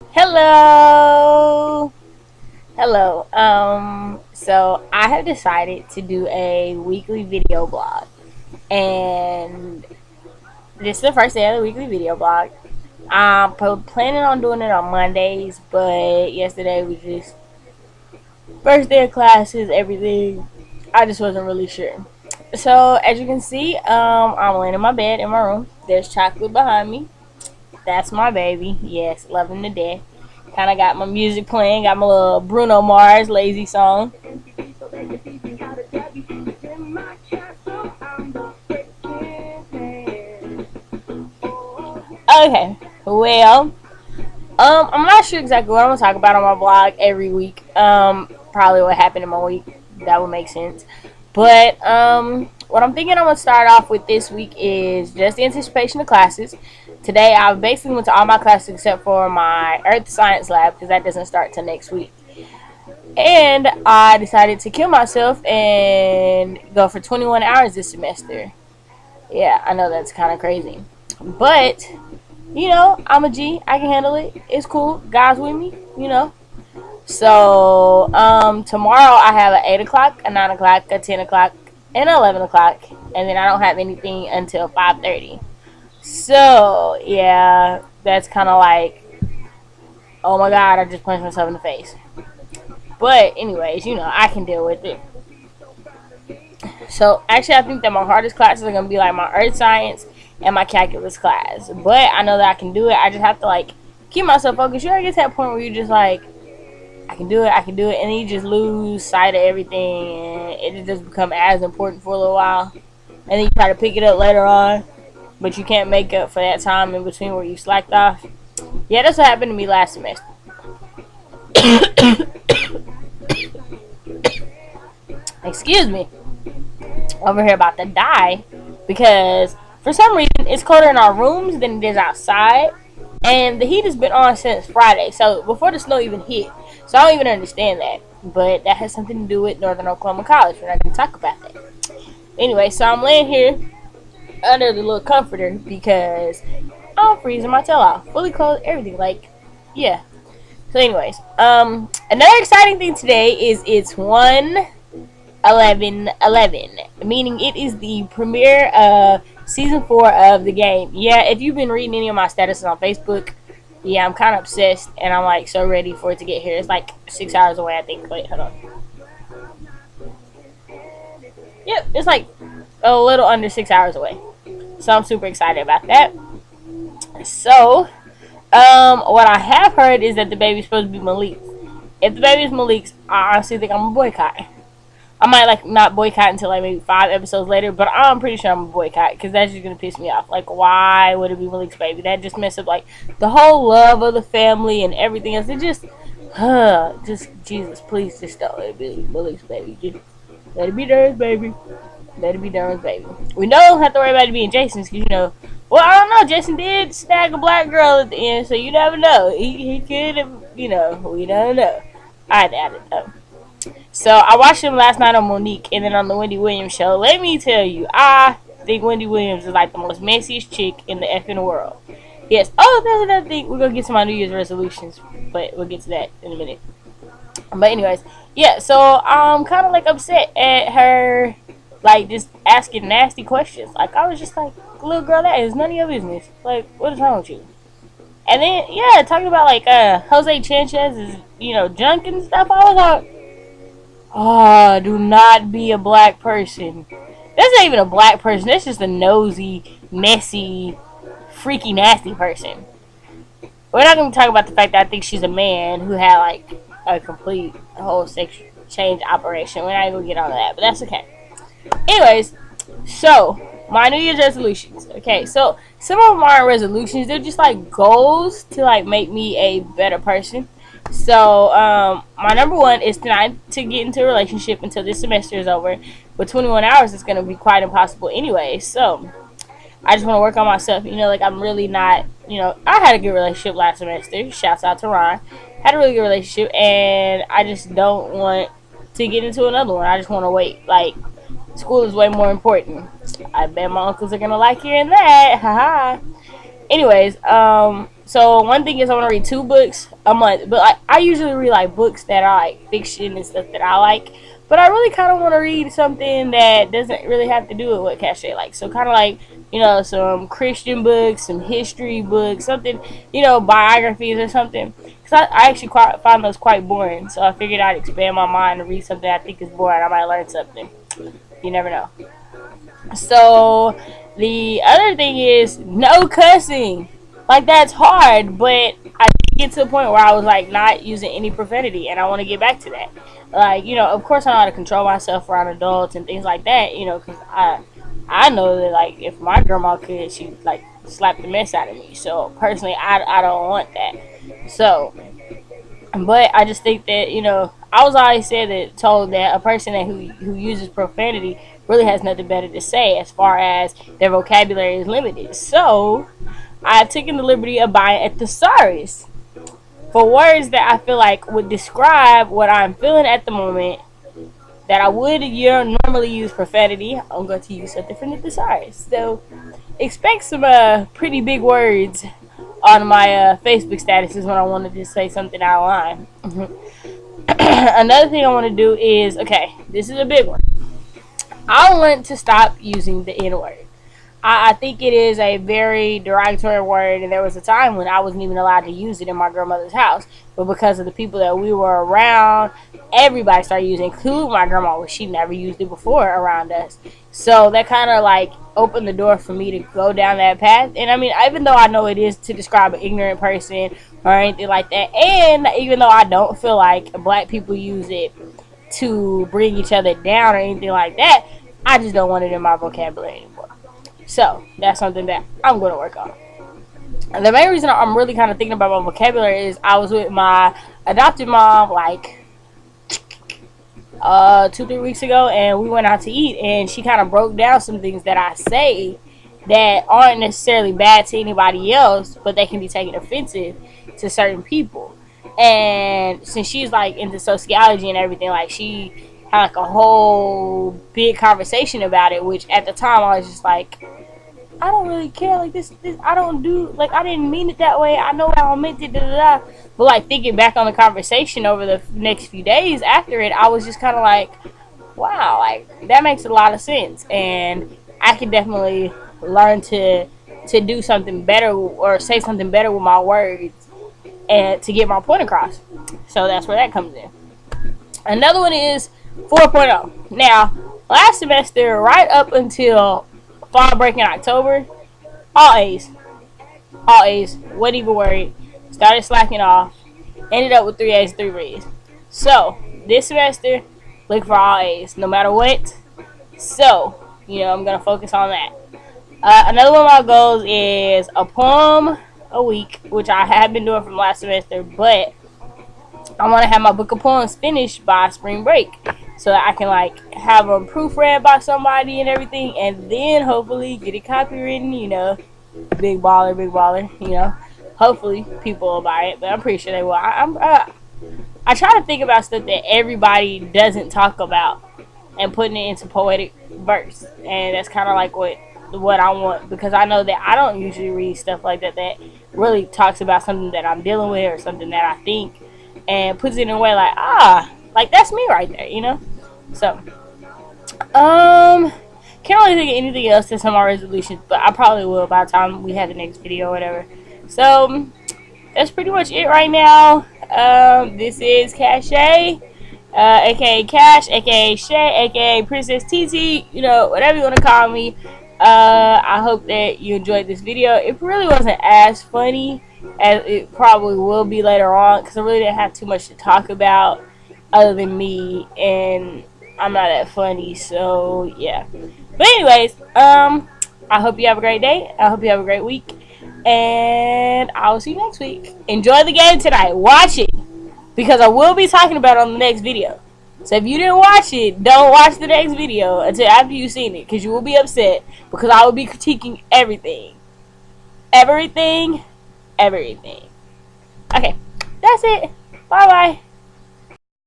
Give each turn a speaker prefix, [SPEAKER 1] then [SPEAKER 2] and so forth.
[SPEAKER 1] Hello. Hello. So I have decided to do a weekly video blog. And this is the first day of the weekly video blog. I'm planning on doing it on Mondays, but yesterday was just first day of classes, everything. I just wasn't really sure. So as you can see, I'm laying in my bed in my room. There's chocolate behind me. That's my baby. Yes, loving the day. Kind of got my music playing. Got my little Bruno Mars lazy song. Okay. Well, I'm not sure exactly what I'm gonna talk about on my blog every week. Probably what happened in my week. That would make sense. But what I'm thinking I'm gonna start off with this week is just the anticipation of classes. Today I basically went to all my classes except for my Earth Science lab because that doesn't start till next week. And I decided to kill myself and go for 21 hours this semester. Yeah, I know that's kind of crazy, but I'm a G. I can handle it. It's cool. God's with me. So tomorrow I have an 8 o'clock, a 9 o'clock, a 10 o'clock, and 11 o'clock, and then I don't have anything until 5:30. So yeah, that's kind of like, oh my God, I just punched myself in the face. But anyways, I can deal with it. So actually, I think that my hardest classes are gonna be like my Earth Science and my Calculus class. But I know that I can do it. I just have to like keep myself focused. You know, get to that point where you just like, I can do it, and then you just lose sight of everything, and it just become as important for a little while, and then you try to pick it up later on, but you can't make up for that time in between where you slacked off. Yeah, that's what happened to me last semester. Excuse me. Over here about to die because for some reason it's colder in our rooms than it is outside, and the heat has been on since Friday, so before the snow even hit. So I don't even understand that, but that has something to do with Northern Oklahoma College. We're not going to talk about that. Anyway, so I'm laying here under the little comforter because I'm freezing my tail off, fully clothed, everything. Like, yeah. So, anyways, another exciting thing today is it's 1/11/11, meaning it is the premiere of season 4 of the game. Yeah, if you've been reading any of my statuses on Facebook, yeah, I'm kind of obsessed, and I'm like so ready for it to get here. It's like 6 hours away, I think. Wait, hold on. Yep, it's like a little under 6 hours away. So I'm super excited about that. So, what I have heard is that the baby's supposed to be Malik's. If the baby is Malik's, I honestly think I'm a boycott. I might like not boycott until like maybe 5 episodes later, but I'm pretty sure I'm a boycott because that's just gonna piss me off. Like, why would it be Malik's baby? That just messed up like the whole love of the family and everything else. It just Jesus, please just don't let it be Malik's baby. Just let it be Darren's baby. Let it be Darren's baby. We don't have to worry about it being Jason's because well, I don't know. Jason did snag a black girl at the end, so you never know. He could have, we don't know. I doubt it though. So I watched him last night on Monique and then on the Wendy Williams show. Let me tell you, I think Wendy Williams is like the most messiest chick in the effing world. Yes. Oh, that's another thing. We're gonna get to my New Year's resolutions, but we'll get to that in a minute. But anyways, yeah. So I'm kind of like upset at her, like just asking nasty questions. Like I was just like, little girl, that is none of your business. Like, what is wrong with you? And then yeah, talking about like Jose Chanchez's junk and stuff. I was like, oh, do not be a black person. That's not even a black person. That's just a nosy, messy, freaky, nasty person. We're not going to talk about the fact that I think she's a man who had like a complete whole sex change operation. We're not going to get on that, but that's okay. Anyways, so my New Year's resolutions. Okay, so some of my resolutions, they're just like goals to like make me a better person. So, my number one is not to get into a relationship until this semester is over. But 21 hours is going to be quite impossible anyway. So, I just want to work on myself. Like I'm really not, I had a good relationship last semester. Shouts out to Ron. Had a really good relationship. And I just don't want to get into another one. I just want to wait. Like, school is way more important. I bet my uncles are going to like hearing that. Haha. Anyways, So one thing is I want to read 2 books a month, but I usually read like books that are like fiction and stuff that I like. But I really kind of want to read something that doesn't really have to do with what Cache likes. So kind of like, you know, some Christian books, some history books, something, you know, biographies or something. Because I actually find those quite boring. So I figured I'd expand my mind and read something I think is boring. I might learn something. You never know. So the other thing is no cussing. Like, that's hard, but I did get to a point where I was like not using any profanity, and I want to get back to that. Like, you know, of course I know how to control myself around adults and things like that, you know, because I know that, like, if my grandma could, she'd like slap the mess out of me. So personally, I don't want that. So, but I just think that, you know, I was always told that a person who uses profanity really has nothing better to say as far as their vocabulary is limited. So I've taken the liberty of buying a thesaurus for words that I feel like would describe what I'm feeling at the moment, that I would normally use profanity. I'm going to use something from the thesaurus. So expect some pretty big words on my Facebook statuses when I wanted to say something out of line. Another thing I want to do is, okay, this is a big one. I want to stop using the N-word. I think it is a very derogatory word, and there was a time when I wasn't even allowed to use it in my grandmother's house. But because of the people that we were around, everybody started using it, including my grandma, which she never used it before around us. So that kind of like opened the door for me to go down that path. And I mean, even though I know it is to describe an ignorant person or anything like that, and even though I don't feel like black people use it to bring each other down or anything like that, I just don't want it in my vocabulary anymore. So that's something that I'm going to work on. And the main reason I'm really kind of thinking about my vocabulary is I was with my adopted mom like 2-3 weeks ago, and we went out to eat, and she kind of broke down some things that I say that aren't necessarily bad to anybody else, but they can be taken offensive to certain people. And since she's like into sociology and everything, like she had like a whole big conversation about it, which at the time I was just like, I don't really care, like this I don't do, like, I didn't mean it that way, I know how I meant it, da. But like thinking back on the conversation over the next few days after it, I was just kind of like, wow, like that makes a lot of sense, and I can definitely learn to do something better or say something better with my words and to get my point across. So that's where that comes in. Another one is 4.0. Now, last semester, right up until fall break in October, all A's. All A's. Wasn't even worried. Started slacking off. Ended up with 3 A's, 3 B's. So, this semester, look for all A's, no matter what. So, you know, I'm going to focus on that. Another one of my goals is a poem a week, which I have been doing from last semester, but I want to have my book of poems finished by spring break, so that I can like have them proofread by somebody and everything, and then hopefully get it copywritten, you know, big baller, you know. Hopefully people will buy it, but I'm pretty sure they will. I try to think about stuff that everybody doesn't talk about and putting it into poetic verse, and that's kind of like what I want, because I know that I don't usually read stuff like that really talks about something that I'm dealing with or something that I think, and puts it in a way like, like that's me right there, you know. So can't really think of anything else that's on my resolutions, but I probably will by the time we have the next video or whatever. So that's pretty much it right now. This is Cache, aka Cash, aka Shay, aka Princess TT, you know, whatever you want to call me. I hope that you enjoyed this video. It really wasn't as funny as it probably will be later on, because I really didn't have too much to talk about other than me, and I'm not that funny, so yeah. But anyways, I hope you have a great day. I hope you have a great week, and I will see you next week. Enjoy the game tonight. Watch it, because I will be talking about it on the next video. So if you didn't watch it, don't watch the next video until after you've seen it, because you will be upset, because I will be critiquing everything. Everything. Okay, that's it. Bye-bye.